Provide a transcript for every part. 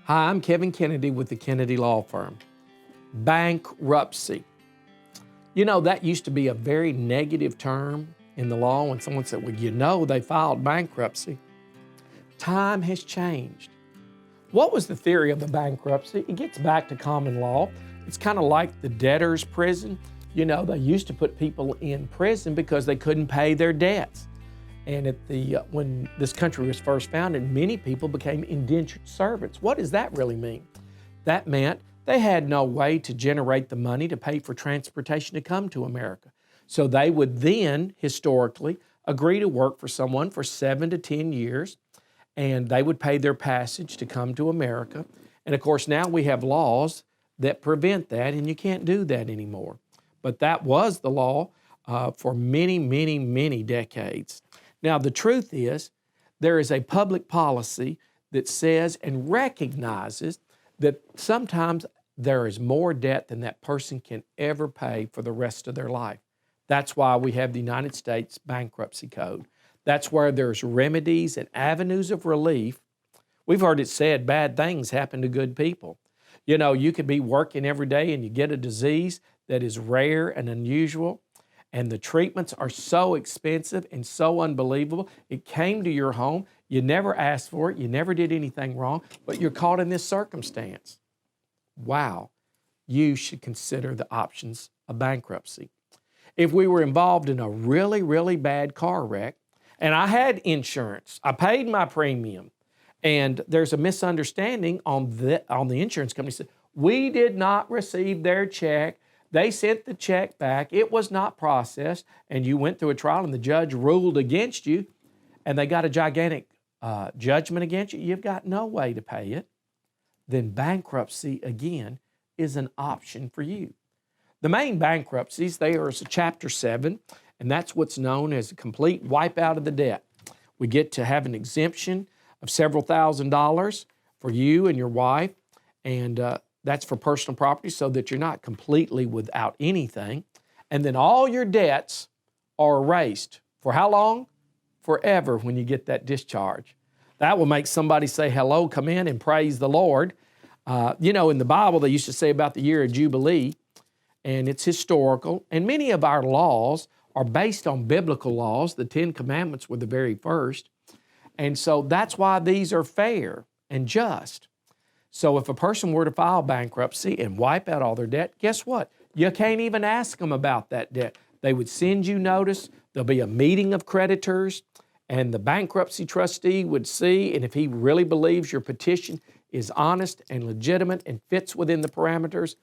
Hi, I'm Kevin Kennedy with the Kennedy Law Firm. Bankruptcy. You know, that used to be a very negative term in the law when someone said, well, you know, they filed bankruptcy. Time has changed. What was the theory of the bankruptcy? It gets back to common law. It's kind of like the debtor's prison. You know, they used to put people in prison because they couldn't pay their debts. And when this country was first founded, many people became indentured servants. What does that really mean? That meant they had no way to generate the money to pay for transportation to come to America. So they would then, historically, agree to work for someone for 7 to 10 years, and they would pay their passage to come to America. And of course, now we have laws that prevent that, and you can't do that anymore. But that was the law for many, many, many decades. Now, the truth is, there is a public policy that says and recognizes that sometimes there is more debt than that person can ever pay for the rest of their life. That's why we have the United States Bankruptcy Code. That's where there's remedies and avenues of relief. We've heard it said bad things happen to good people. You know, you could be working every day and you get a disease that is rare and unusual, and the treatments are so expensive and so unbelievable. It came to your home. You never asked for it. You never did anything wrong, but you're caught in this circumstance. Wow. You should consider the options of bankruptcy. If we were involved in a really, really bad car wreck, and I had insurance, I paid my premium, and there's a misunderstanding on the insurance company. Said, we did not receive their check. They sent the check back. It was not processed, and you went through a trial, and the judge ruled against you, and they got a gigantic judgment against you. You've got no way to pay it. Then bankruptcy, again, is an option for you. The main bankruptcies, there is a Chapter 7, and that's what's known as a complete wipeout of the debt. We get to have an exemption of several $1,000s for you and your wife, and that's for personal property so that you're not completely without anything. And then all your debts are erased. For how long? Forever when you get that discharge. That will make somebody say, hello, come in and praise the Lord. You know, in the Bible, they used to say about the year of Jubilee, and it's historical. And many of our laws are based on biblical laws. The 10 Commandments were the very first. And so that's why these are fair and just. So if a person were to file bankruptcy and wipe out all their debt, guess what? You can't even ask them about that debt. They would send you notice. There'll be a meeting of creditors, and the bankruptcy trustee would see, and if he really believes your petition is honest and legitimate and fits within the parameters,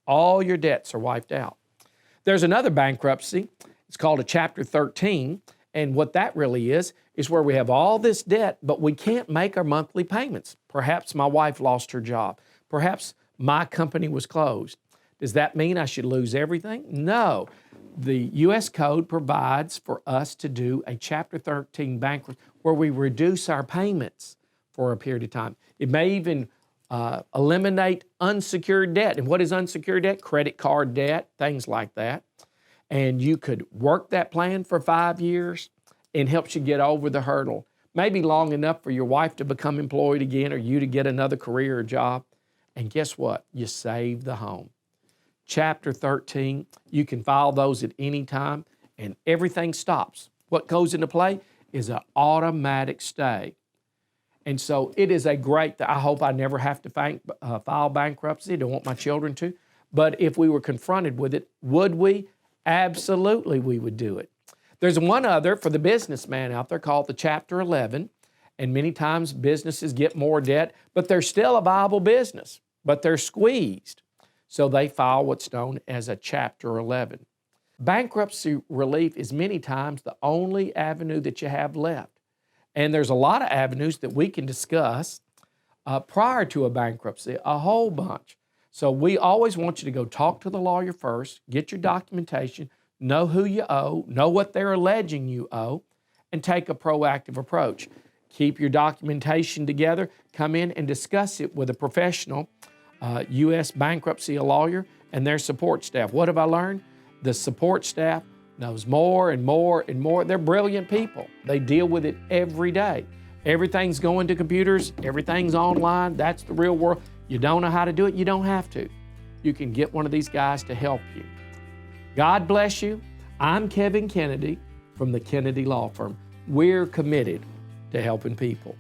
all your debts are wiped out. There's another bankruptcy. It's called a Chapter 13, and what that really is where we have all this debt, but we can't make our monthly payments. Perhaps my wife lost her job. Perhaps my company was closed. Does that mean I should lose everything? No. The U.S. Code provides for us to do a Chapter 13 bankruptcy where we reduce our payments for a period of time. It may even eliminate unsecured debt. And what is unsecured debt? Credit card debt, things like that. And you could work that plan for 5 years and helps you get over the hurdle. Maybe long enough for your wife to become employed again or you to get another career or job. And guess what? You save the home. Chapter 13, you can file those at any time and everything stops. What goes into play is an automatic stay. And so it is a great, I hope I never have to file bankruptcy. I don't want my children to. But if we were confronted with it, would we? Absolutely, we would do it. There's one other for the businessman out there called the Chapter 11, and many times businesses get more debt, but they're still a viable business, but they're squeezed. So they file what's known as a Chapter 11. Bankruptcy relief is many times the only avenue that you have left. And there's a lot of avenues that we can discuss prior to a bankruptcy, a whole bunch. So we always want you to go talk to the lawyer first, get your documentation, know who you owe, know what they're alleging you owe, and take a proactive approach. Keep your documentation together, come in and discuss it with a professional, U.S. bankruptcy lawyer, and their support staff. What have I learned? The support staff knows more and more and more. They're brilliant people. They deal with it every day. Everything's going to computers, everything's online, that's the real world. You don't know how to do it, you don't have to. You can get one of these guys to help you. God bless you. I'm Kevin Kennedy from the Kennedy Law Firm. We're committed to helping people.